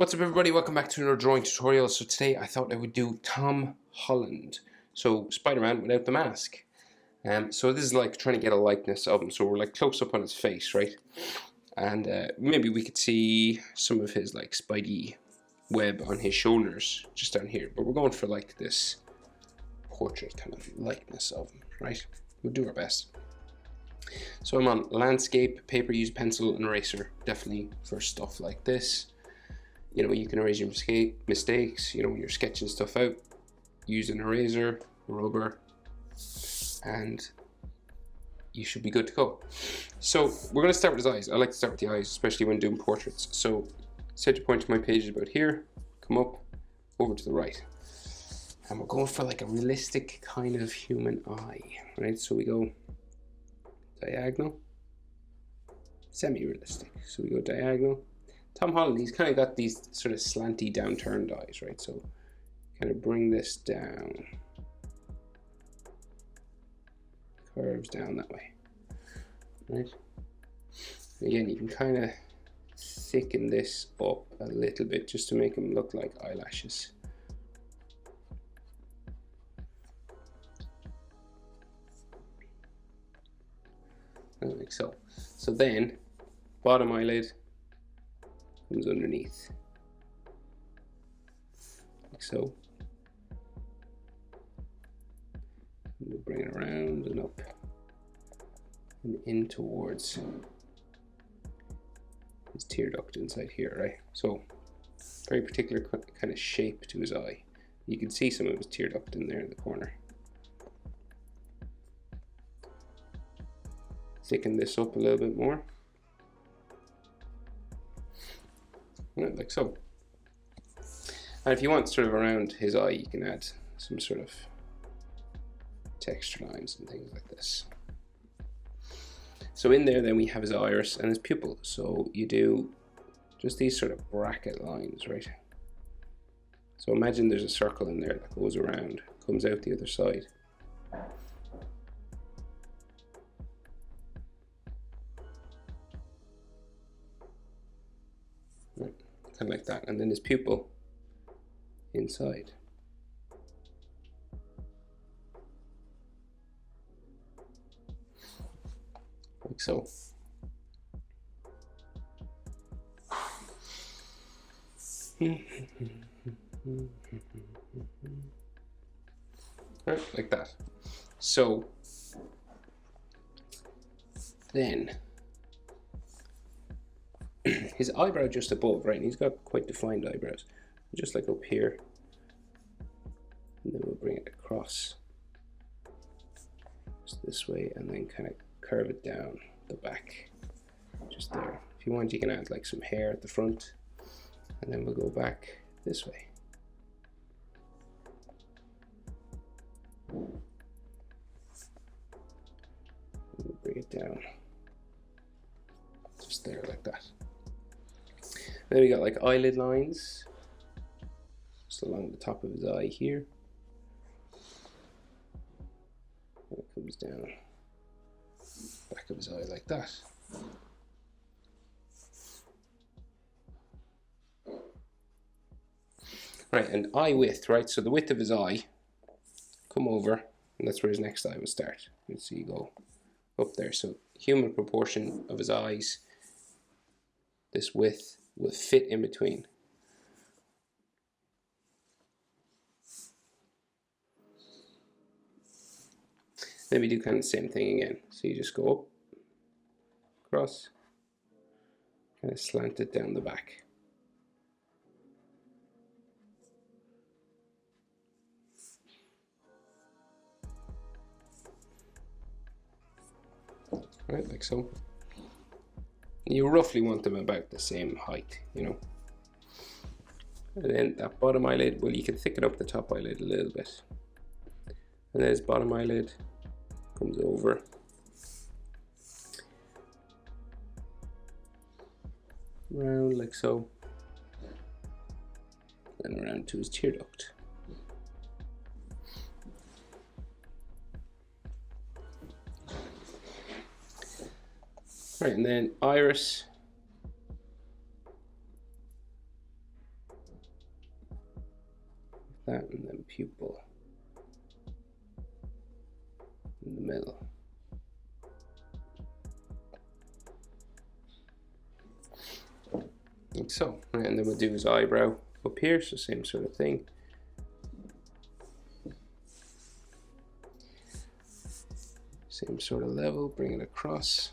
What's up everybody, welcome back to another drawing tutorial. So today I thought I would do Tom Holland, so Spider-Man without the mask. So this is like trying to get a likeness of him, so we're like close up on his face, right? And maybe we could see some of his like spidey web on his shoulders, just down here. But we're going for like this portrait kind of likeness of him, right? We'll do our best. So I'm on landscape, paper, use pencil and eraser, definitely for stuff like this. You know, you can erase your mistakes, you know, when you're sketching stuff out. Use an eraser, rubber, and you should be good to go. So we're going to start with his eyes. I like to start with the eyes, especially when doing portraits. So center point to my page is about here, come up, over to the right. And we're going for like a realistic kind of human eye, right? So we go diagonal, semi-realistic. So we go diagonal. Tom Holland, he's kind of got these sort of slanty downturned eyes, right? So kind of bring this down, curves down that way, right? Again, you can kind of thicken this up a little bit just to make them look like eyelashes. Like so. So then, bottom eyelid comes underneath, like so. And we'll bring it around and up and in towards his tear duct inside here, right? So very particular kind of shape to his eye. You can see some of his tear duct in there in the corner. Thicken this up a little bit more. Right, like so. And if you want sort of around his eye, you can add some sort of texture lines and things like this. So in there then we have his iris and his pupil. So you do just these sort of bracket lines, right? So imagine there's a circle in there that goes around, comes out the other side. Kind of like that, and then his pupil inside. Like so. Right, like that. So then his eyebrow just above, right? And he's got quite defined eyebrows, just like up here. And then we'll bring it across just this way, and then kind of curve it down the back, just there. If you want, you can add like some hair at the front, and then we'll go back this way. We'll bring it down just there like that. Then we got like eyelid lines just along the top of his eye here. And it comes down back of his eye like that. Right, and eye width, right? So the width of his eye, come over, and that's where his next eye will start. Let's see, go up there. So human proportion of his eyes, this width will fit in between. Then we do kind of the same thing again. So you just go up, across, kind of slant it down the back. Right, like so. You roughly want them about the same height, you know. And then that bottom eyelid, well, you can thicken up the top eyelid a little bit. And then his bottom eyelid comes over. Around like so. And around to his tear duct. Right, and then iris That, and then pupil in the middle. Like so. And then we'll do his eyebrow up here, so same sort of thing. Same sort of level, bring it across.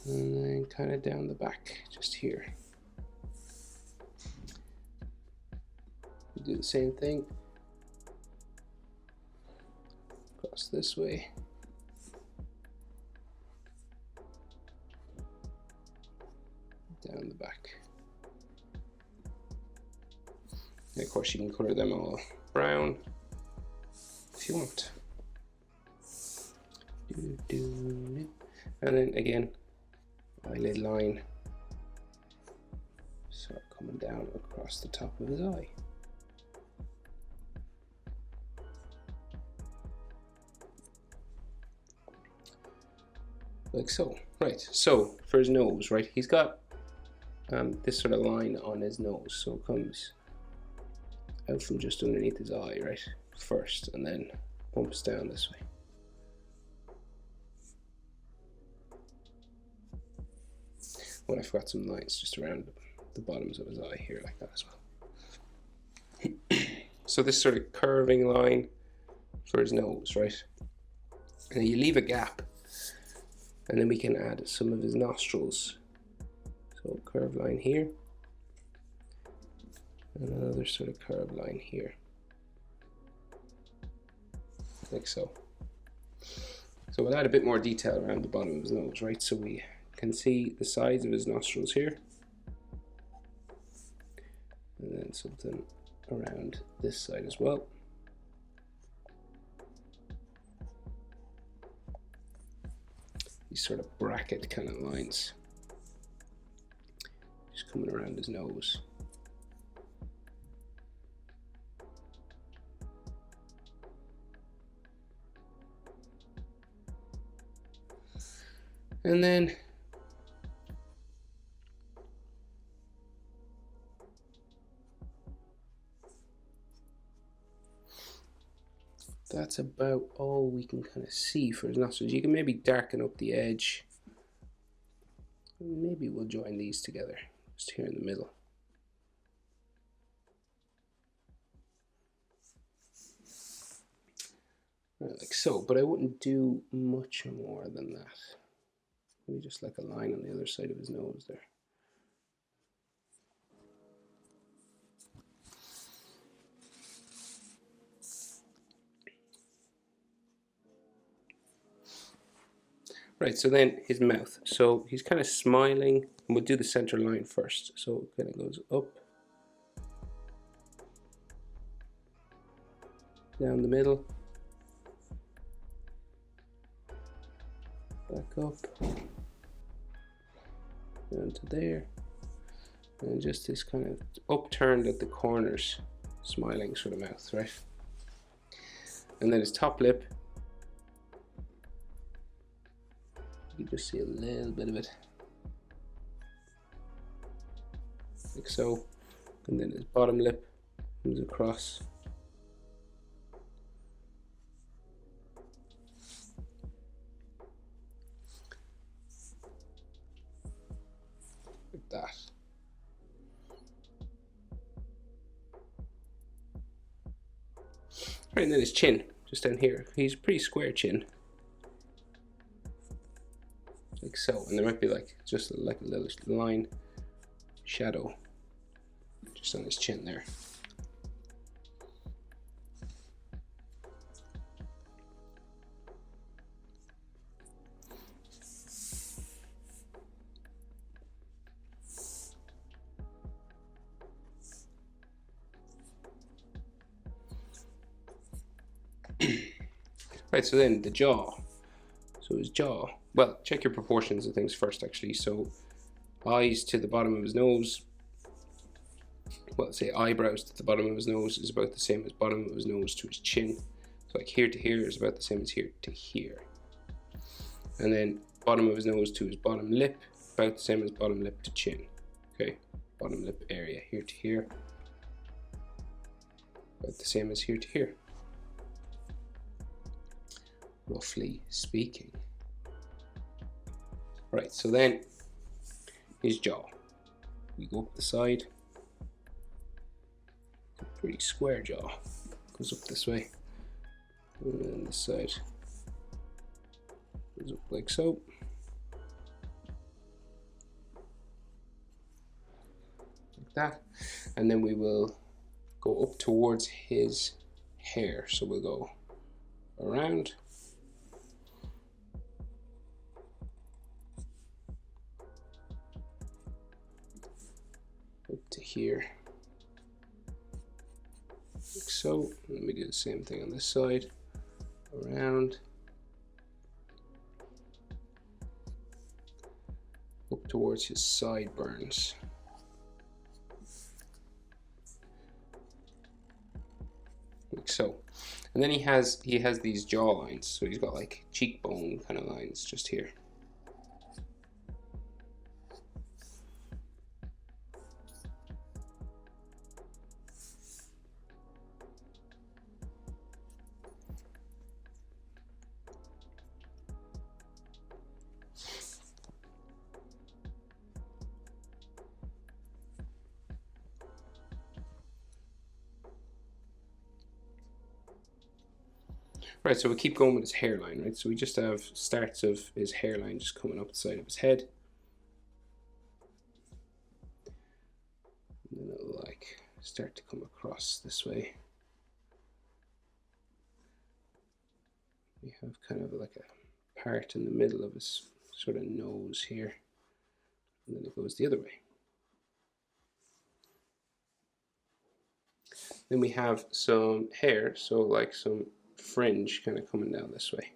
And then kind of down the back, just here. Do the same thing. Across this way. Down the back. And of course you can color them all brown if you want. And then again, eyelid line, start coming down across the top of his eye. Like so. Right, so for his nose, right, he's got this sort of line on his nose, so it comes out from just underneath his eye, right, first, and then bumps down this way. Well, I forgot some lines just around the bottoms of his eye here, like that as well. So this sort of curving line for his nose, right? And then you leave a gap, and then we can add some of his nostrils. So curved line here, and another sort of curved line here, like so. So we'll add a bit more detail around the bottom of his nose, right? So we can see the sides of his nostrils here, and then something around this side as well. These sort of bracket kind of lines just coming around his nose. And then that's about all we can kind of see for his nostrils. You can maybe darken up the edge. Maybe we'll join these together, just here in the middle. Right, like so, but I wouldn't do much more than that. Maybe just like a line on the other side of his nose there. Right, so then his mouth. So he's kind of smiling, and we'll do the center line first. So it kind of goes up, down the middle, back up, down to there, and just this kind of upturned at the corners, smiling sort of mouth, right? And then his top lip. You can just see a little bit of it, like so, and then his bottom lip comes across, like that. Right, and then his chin, just down here. He's a pretty square chin. Like so, and there might be like just like a little line shadow just on his chin there. Right, so then the jaw. So his jaw. Well, check your proportions of things first, actually. So eyes to the bottom of his nose, well, say eyebrows to the bottom of his nose is about the same as bottom of his nose to his chin. So like here to here is about the same as here to here. And then bottom of his nose to his bottom lip, about the same as bottom lip to chin. Okay, bottom lip area here to here, about the same as here to here, roughly speaking. Right, so then his jaw. We go up the side, pretty square jaw, goes up this way, and then this side goes up like so. Like that. And then we will go up towards his hair. So we'll go around. Up to here. Like so. And then we do the same thing on this side. Around. Up towards his sideburns. Like so. And then he has these jaw lines, so he's got like cheekbone kind of lines just here. Right, so we keep going with his hairline, right? So we just have starts of his hairline just coming up the side of his head. And then it'll like start to come across this way. We have kind of like a part in the middle of his sort of nose here. And then it goes the other way. Then we have some hair, so like some fringe kind of coming down this way.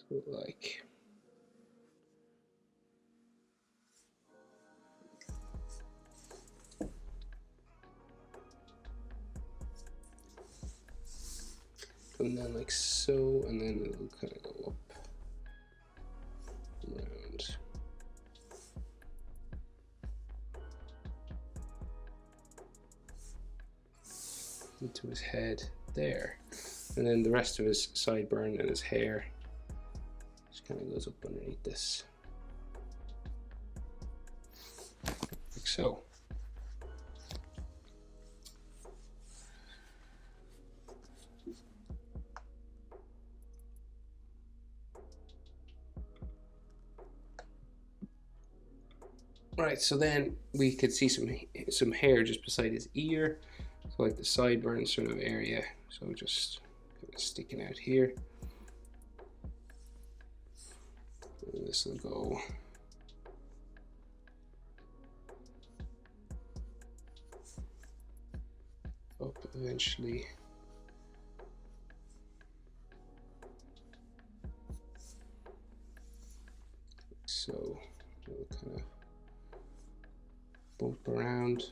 So like and then like so, and then it'll kind of go up around. Into his head there, and then the rest of his sideburn and his hair just kind of goes up underneath this, like so. Right, so then we could see some hair just beside his ear. So like the sideburn sort of area, so just kind of sticking out here. And this will go up eventually. So it'll kind of bump around.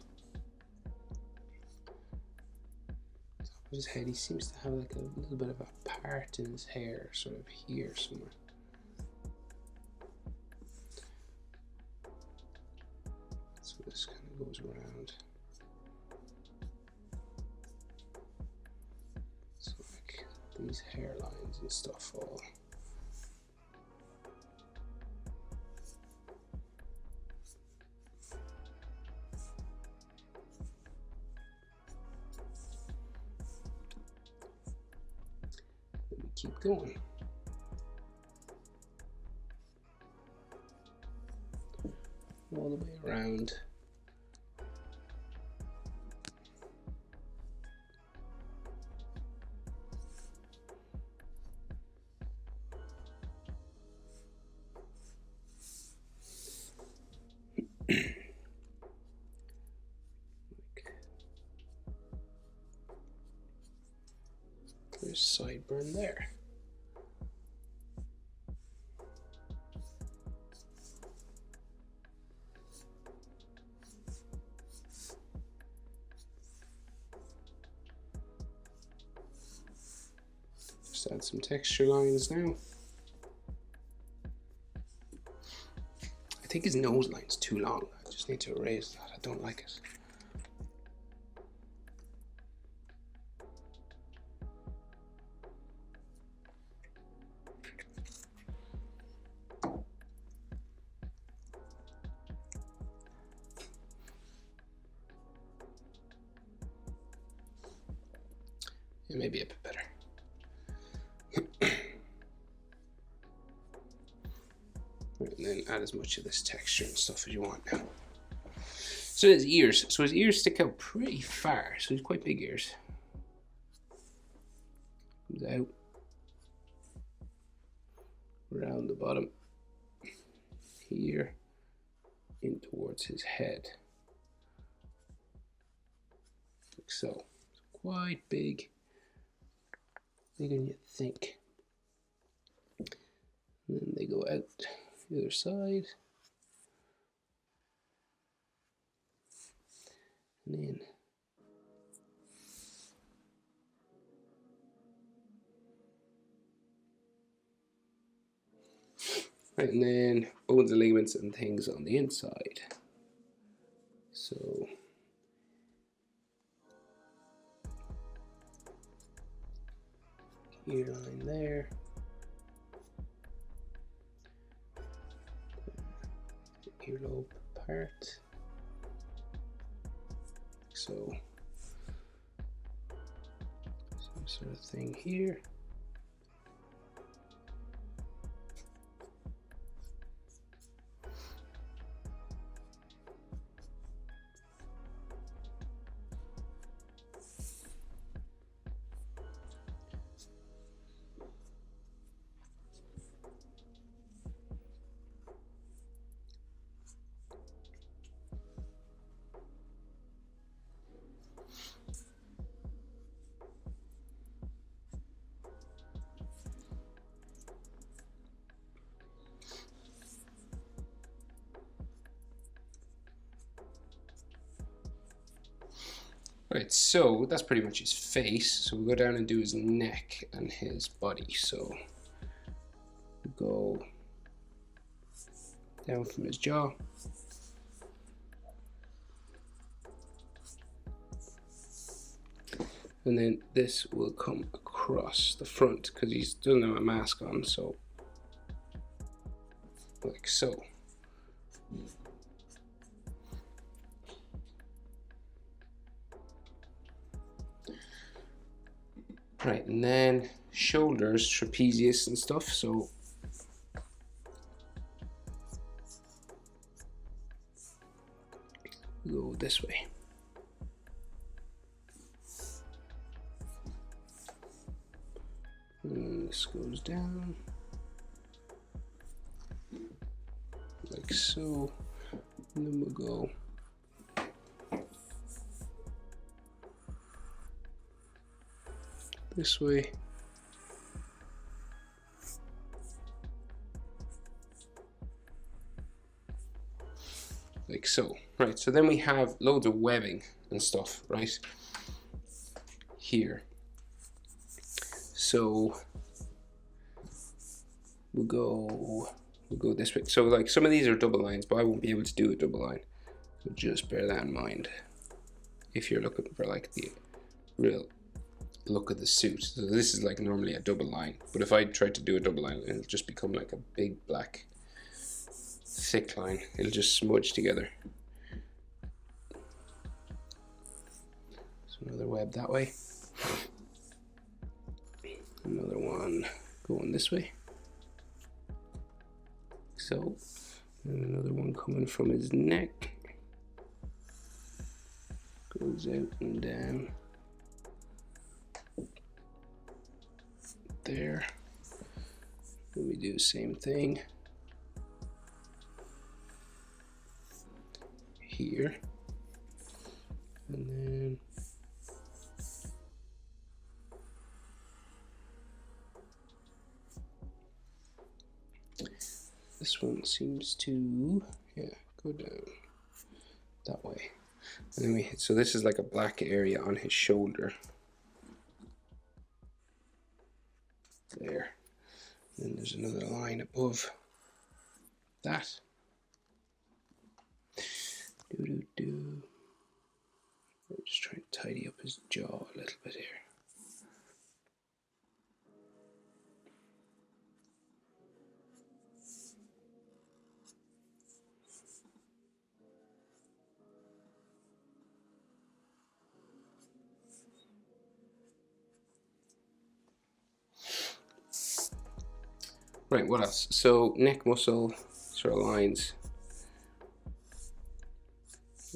His head, he seems to have like a little bit of a part in his hair, sort of here somewhere. So this kind of goes around. So like these hairlines and stuff all. Keep going. All the way around. There's sideburn there. Let's add some texture lines now. I think his nose line's too long. I just need to erase that. I don't like it. Yeah, maybe a bit better. Right, and then add as much of this texture and stuff as you want now. So his ears. So his ears stick out pretty far. So he's quite big ears. Comes out. Around the bottom. Here. In towards his head. Like so. It's quite big. Bigger than you think. And then they go out the other side. And then right, and then bones and ligaments and things on the inside. So hairline there. Earlobe part. So some sort of thing here. Right, so that's pretty much his face. So we'll go down and do his neck and his body. So we'll go down from his jaw. And then this will come across the front because he doesn't have a mask on, so like so. Right, and then shoulders, trapezius and stuff, so go this way. And this goes down like so, and then we'll go this way. Like so. Right, so then we have loads of webbing and stuff, right? Here. So we'll go this way. So like some of these are double lines, but I won't be able to do a double line. So just bear that in mind if you're looking for like the real look of the suit. So this is like normally a double line, but if I try to do a double line, it'll just become like a big black thick line. It'll just smudge together. So another web that way. Another one going this way. So, and another one coming from his neck. Goes out and down. There. Then we do the same thing here. And then this one seems to, yeah, go down that way. And then we, so this is like a black area on his shoulder. there. Then there's another line above that. I'm just trying to tidy up his jaw a little bit here. Right, what else? So neck muscle sort of lines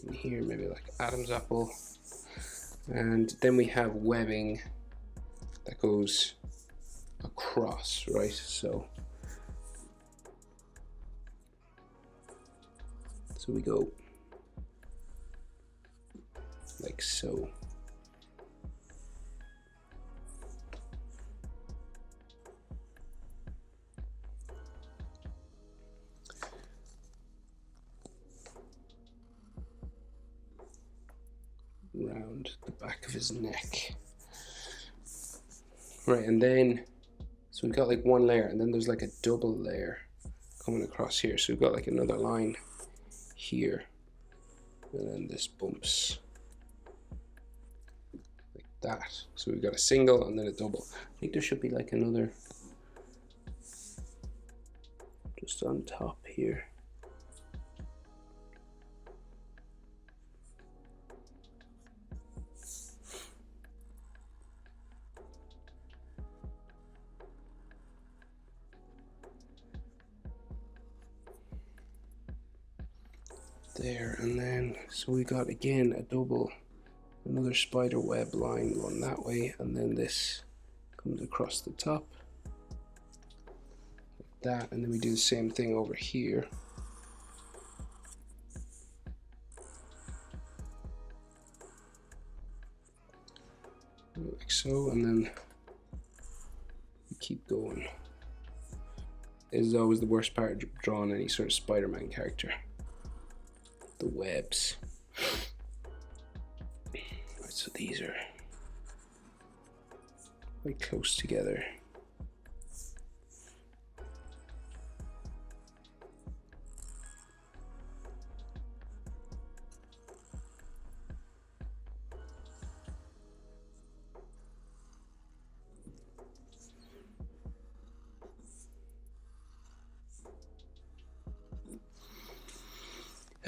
in here, maybe like Adam's apple. And then we have webbing that goes across, right? So we go like so. Around the back of his neck. Right, and then, so we've got like one layer, and then there's like a double layer coming across here. So we've got like another line here, and then this bumps like that. So we've got a single and then a double. I think there should be like another just on top here. There, and then so we got again a double, another spider web line going that way, and then this comes across the top like that, and then we do the same thing over here. Like so, and then we keep going. This is always the worst part of drawing any sort of Spider-Man character. The webs. Right, so these are quite close together.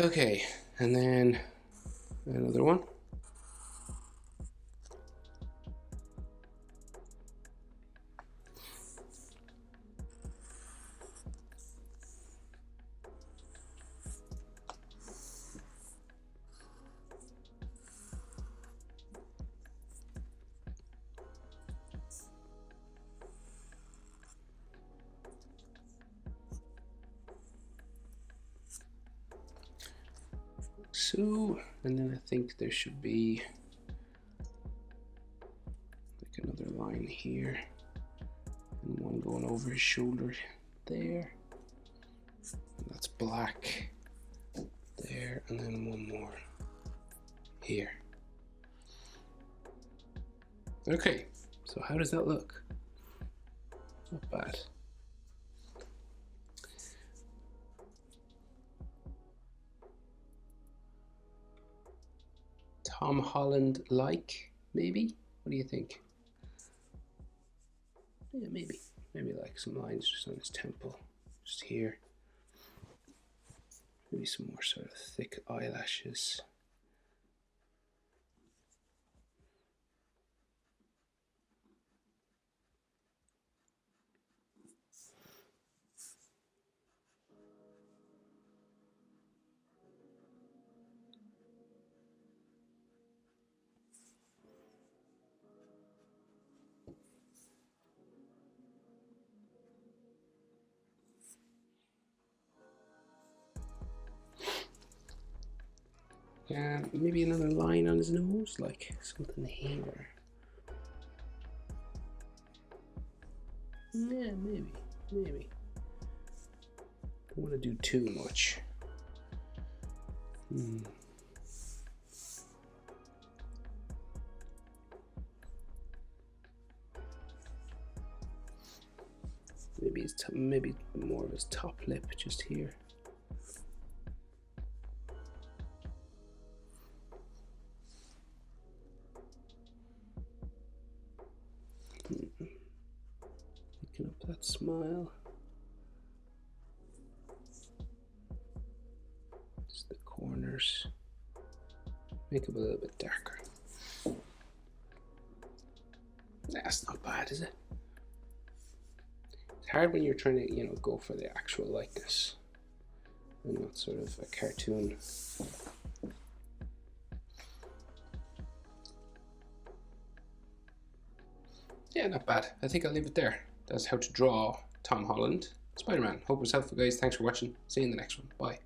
Okay, and then another one. So, and then I think there should be like another line here, and one going over his shoulder there. And that's black there, and then one more here. Okay, so how does that look? Not bad. Tom Holland like, maybe? What do you think? Yeah, maybe like some lines just on his temple, just here. Maybe some more sort of thick eyelashes. Maybe another line on his nose, like something here. Yeah, maybe. Don't want to do too much. maybe more of his top lip just here. Picking up that smile. Just the corners. Make them a little bit darker. That's not bad, is it? It's hard when you're trying to, go for the actual likeness and not sort of a cartoon. Yeah, not bad. I think I'll leave it there. That's how to draw Tom Holland Spider-Man. Hope it was helpful, guys. Thanks for watching. See you in the next one. Bye.